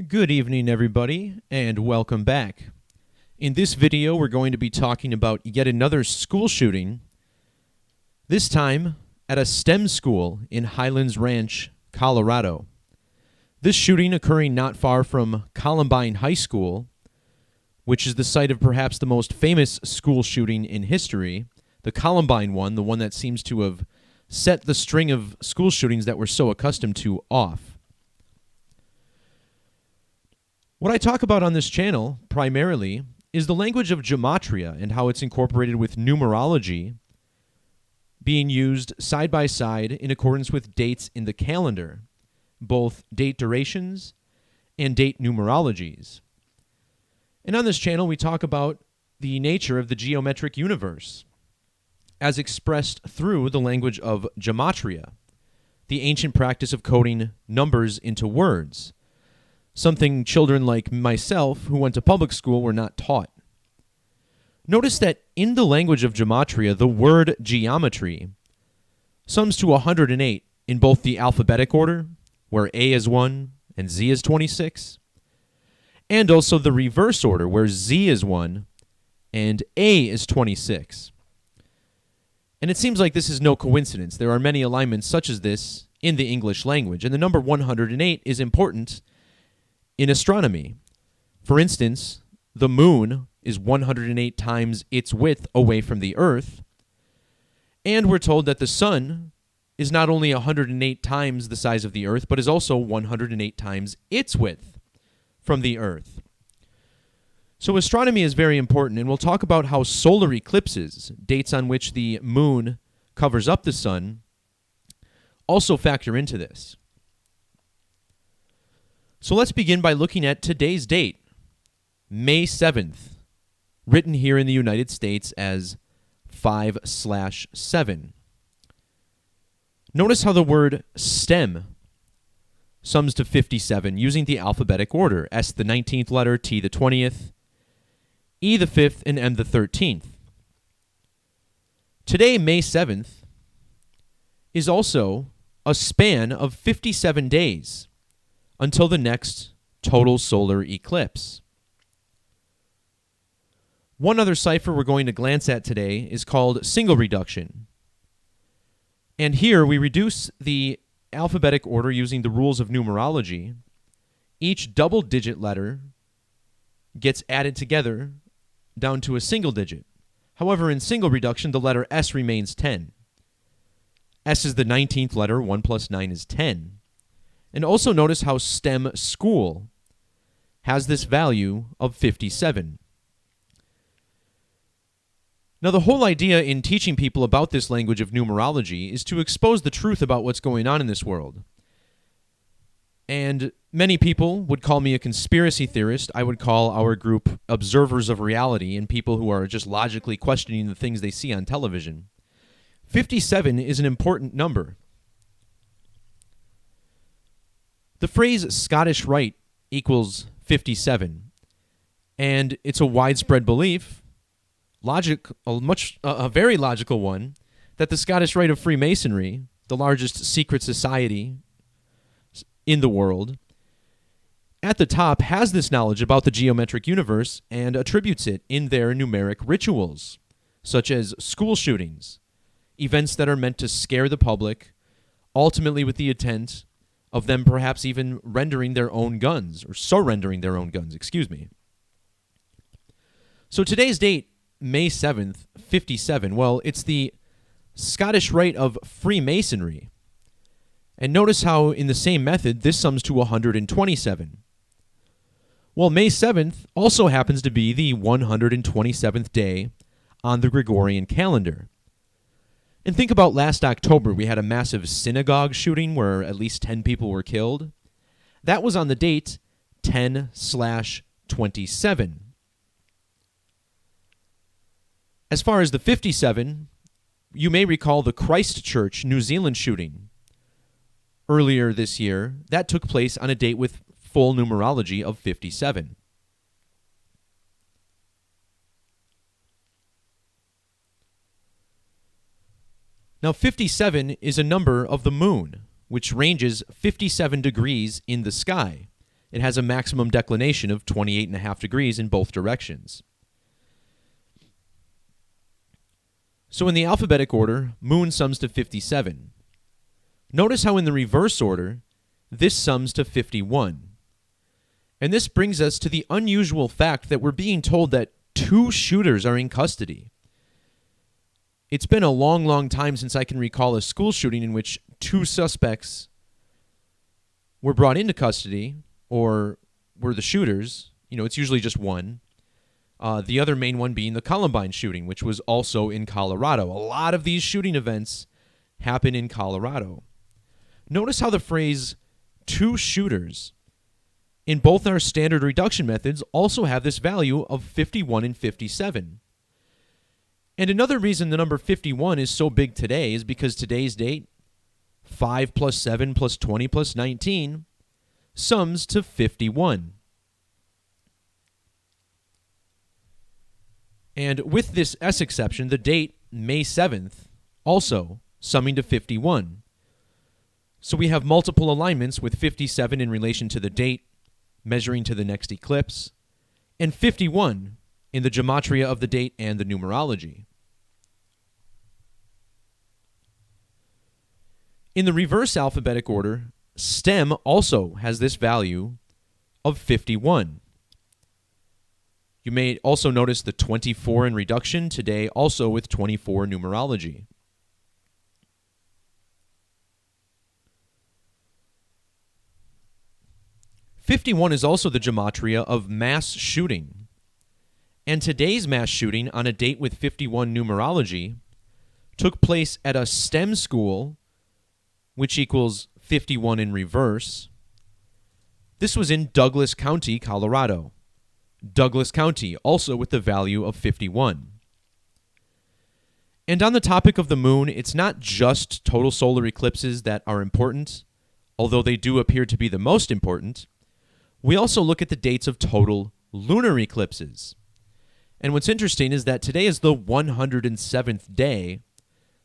Good evening, everybody, and welcome back. In this video, we're going to be talking about yet another school shooting, this time at a STEM school in Highlands Ranch, Colorado. This shooting occurring not far from Columbine High School, which is the site of perhaps the most famous school shooting in history, the Columbine one, the one that seems to have set the string of school shootings that we're so accustomed to off. What I talk about on this channel, primarily, is the language of Gematria and how it's incorporated with numerology being used side by side in accordance with dates in the calendar, both date durations and date numerologies. And on this channel, we talk about the nature of the geometric universe as expressed through the language of Gematria, the ancient practice of coding numbers into words, something children like myself who went to public school were not taught. Notice that in the language of Gematria, the word geometry sums to 108 in both the alphabetic order, where A is 1 and Z is 26, and also the reverse order, where Z is 1 and A is 26. And it seems like this is no coincidence. There are many alignments such as this in the English language, and the number 108 is important in astronomy. For instance, the moon is 108 times its width away from the Earth, and we're told that the sun is not only 108 times the size of the Earth, but is also 108 times its width from the Earth. So astronomy is very important, and we'll talk about how solar eclipses, dates on which the moon covers up the sun, also factor into this. So let's begin by looking at today's date, May 7th, written here in the United States as 5/7. Notice how the word STEM sums to 57 using the alphabetic order, S the 19th letter, T the 20th, E the 5th, and M the 13th. Today, May 7th, is also a span of 57 days until the next total solar eclipse. One other cipher we're going to glance at today is called single reduction. And here we reduce the alphabetic order using the rules of numerology. Each double-digit letter gets added together down to a single digit. However, in single reduction, the letter S remains 10. S is the 19th letter, 1 plus 9 is 10. And also notice how STEM school has this value of 57. Now, the whole idea in teaching people about this language of numerology is to expose the truth about what's going on in this world. And many people would call me a conspiracy theorist. I would call our group observers of reality and people who are just logically questioning the things they see on television. 57 is an important number. The phrase Scottish Rite equals 57, and it's a widespread belief, a very logical one, that the Scottish Rite of Freemasonry, the largest secret society in the world, at the top has this knowledge about the geometric universe and attributes it in their numeric rituals, such as school shootings, events that are meant to scare the public, ultimately with the intent of them perhaps even rendering their own guns, or surrendering their own guns, So today's date, May 7th, 57, well, it's the Scottish Rite of Freemasonry. And notice how, in the same method, this sums to 127. Well, May 7th also happens to be the 127th day on the Gregorian calendar. And think about last October, we had a massive synagogue shooting where at least 10 people were killed. That was on the date 10/27. As far as the 57, you may recall the Christchurch, New Zealand shooting earlier this year. That took place on a date with full numerology of 57. Now, 57 is a number of the moon, which ranges 57 degrees in the sky. It has a maximum declination of 28.5 degrees in both directions. So in the alphabetic order, moon sums to 57. Notice how in the reverse order, this sums to 51. And this brings us to the unusual fact that we're being told that 2 shooters are in custody. It's been a long, long time since I can recall a school shooting in which 2 suspects were brought into custody or were the shooters. It's usually just one. The other main one being the Columbine shooting, which was also in Colorado. A lot of these shooting events happen in Colorado. Notice how the phrase 2 shooters in both our standard reduction methods also have this value of 51 and 57. And another reason the number 51 is so big today is because today's date, 5 plus 7 plus 20 plus 19, sums to 51. And with this S exception, the date, May 7th, also summing to 51. So we have multiple alignments with 57 in relation to the date, measuring to the next eclipse, and 51 in the gematria of the date and the numerology. In the reverse alphabetic order, STEM also has this value of 51. You may also notice the 24 in reduction, today also with 24 numerology. '51 is also the gematria of mass shooting. And today's mass shooting on a date with 51 numerology took place at a STEM school, which equals 51 in reverse. This was in Douglas County, Colorado. Douglas County, also with the value of 51. And on the topic of the moon, it's not just total solar eclipses that are important, although they do appear to be the most important. We also look at the dates of total lunar eclipses. And what's interesting is that today is the 107th day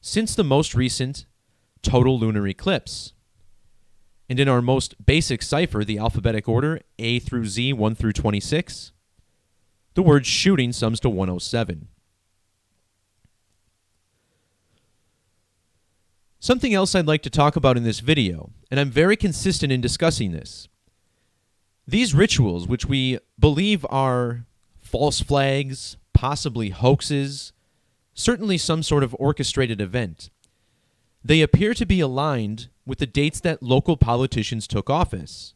since the most recent total lunar eclipse. And in our most basic cipher, the alphabetic order, A through Z, 1 through 26, the word shooting sums to 107. Something else I'd like to talk about in this video, and I'm very consistent in discussing this. These rituals, which we believe are false flags, possibly hoaxes, certainly some sort of orchestrated event, they appear to be aligned with the dates that local politicians took office.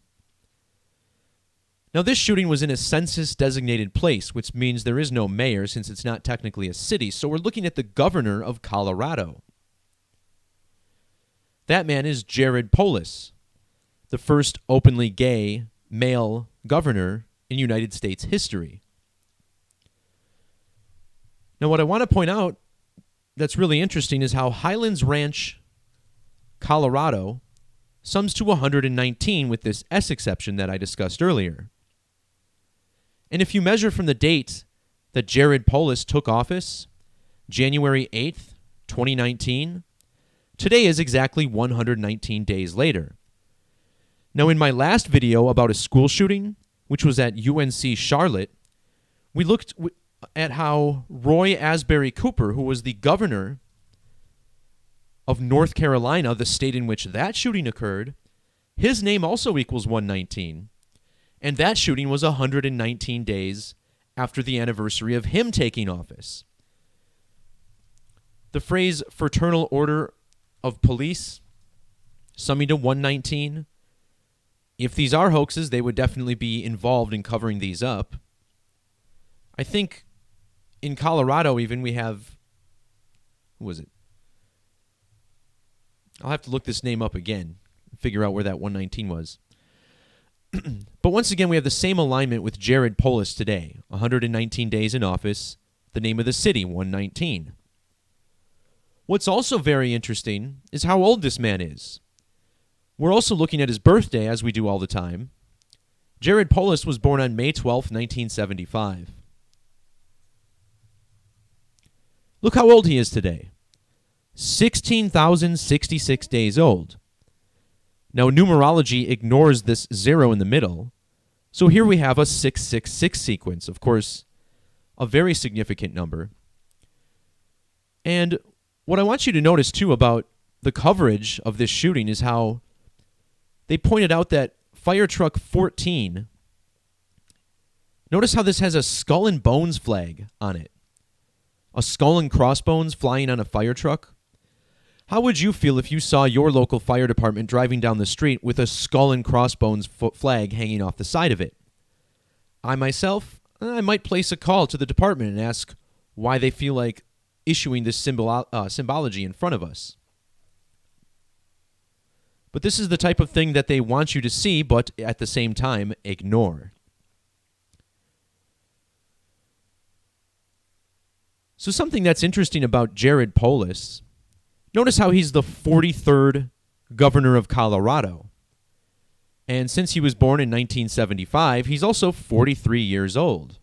Now, this shooting was in a census-designated place, which means there is no mayor since it's not technically a city, so we're looking at the governor of Colorado. That man is Jared Polis, the first openly gay male governor in United States history. Now, what I want to point out that's really interesting is how Highlands Ranch, Colorado, sums to 119 with this S exception that I discussed earlier. And if you measure from the date that Jared Polis took office, January 8th, 2019, today is exactly 119 days later. Now, in my last video about a school shooting, which was at UNC Charlotte, we looked at how Roy Asbury Cooper, who was the governor of North Carolina, the state in which that shooting occurred, his name also equals 119. And that shooting was 119 days after the anniversary of him taking office. The phrase fraternal order of police, summing to 119, if these are hoaxes, they would definitely be involved in covering these up. I think in Colorado even we have, who was it? I'll have to look this name up again, figure out where that 119 was. But once again, we have the same alignment with Jared Polis today, 119 days in office, the name of the city, 119. What's also very interesting is how old this man is. We're also looking at his birthday, as we do all the time. Jared Polis was born on May 12, 1975. Look how old he is today. 16,066 days old. Now, numerology ignores this 0 in the middle, So here we have a 666 sequence, of course, a very significant number. And what I want you to notice, too, about the coverage of this shooting is how they pointed out that fire truck 14, notice how this has a skull and bones flag on it. A skull and crossbones flying on a fire truck. How would you feel if you saw your local fire department driving down the street with a skull and crossbones flag hanging off the side of it? I myself, I might place a call to the department and ask why they feel like issuing this symbology in front of us. But this is the type of thing that they want you to see, but at the same time, ignore. So something that's interesting about Jared Polis, notice how he's the 43rd governor of Colorado. And since he was born in 1975, he's also 43 years old.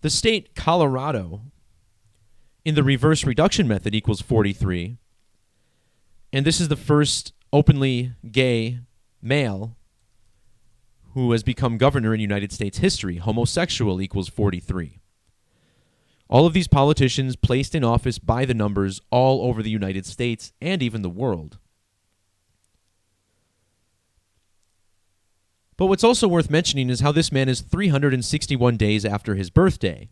The state Colorado, in the reverse reduction method, equals 43. And this is the first openly gay male who has become governor in United States history. Homosexual equals 43. All of these politicians placed in office by the numbers all over the United States and even the world. But what's also worth mentioning is how this man is 361 days after his birthday.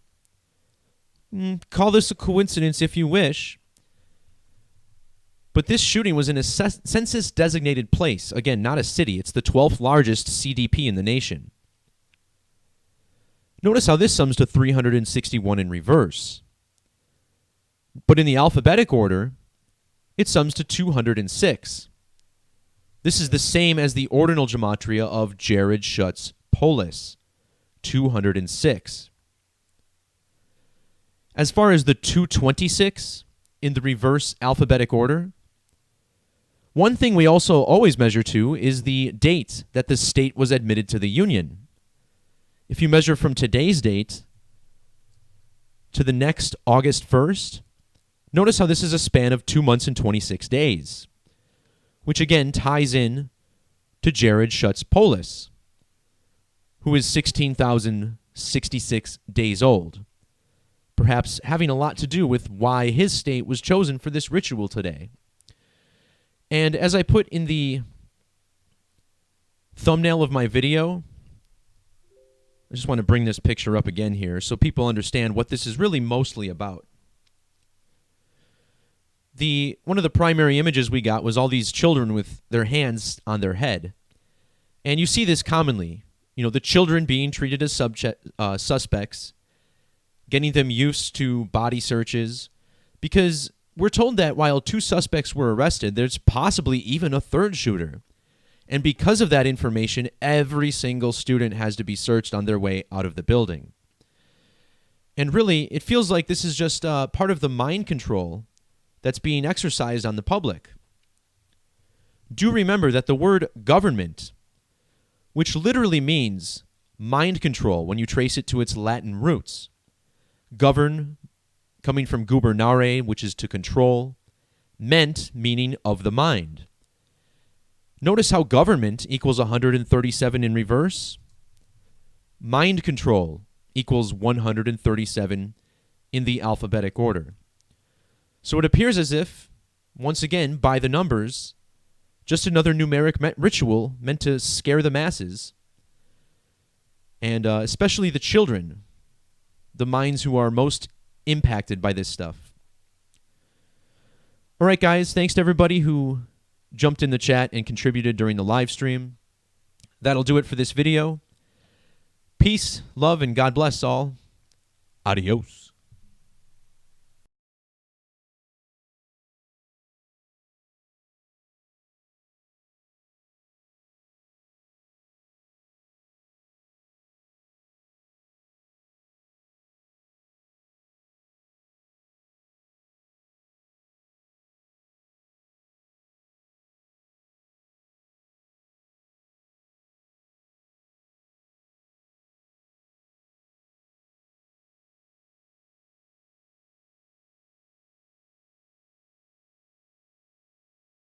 Call this a coincidence if you wish. But this shooting was in a census-designated place. Again, not a city. It's the 12th largest CDP in the nation. Notice how this sums to 361 in reverse. But in the alphabetic order, it sums to 206. This is the same as the ordinal gematria of Jared Schutz Polis, 206. As far as the 226 in the reverse alphabetic order, one thing we also always measure to is the date that the state was admitted to the Union. If you measure from today's date to the next August 1st, notice how this is a span of 2 months and 26 days, which again ties in to Jared Schutz Polis, who is 16,066 days old, perhaps having a lot to do with why his state was chosen for this ritual today. And as I put in the thumbnail of my video, I just want to bring this picture up again here so people understand what this is really mostly about. One of the primary images we got was all these children with their hands on their head. And you see this commonly. The children being treated as suspects, getting them used to body searches, because we're told that while 2 suspects were arrested, there's possibly even a third shooter. And because of that information, every single student has to be searched on their way out of the building. And really, it feels like this is just part of the mind control that's being exercised on the public. Do remember that the word government, which literally means mind control when you trace it to its Latin roots, govern, coming from gubernare, which is to control, ment, meaning of the mind. Notice how government equals 137 in reverse. Mind control equals 137 in the alphabetic order. So it appears as if, once again, by the numbers, just another numeric ritual meant to scare the masses, and especially the children, the minds who are most impacted by this stuff. All right, guys, thanks to everybody who jumped in the chat and contributed during the live stream. That'll do it for this video. Peace, love, and God bless all. Adios.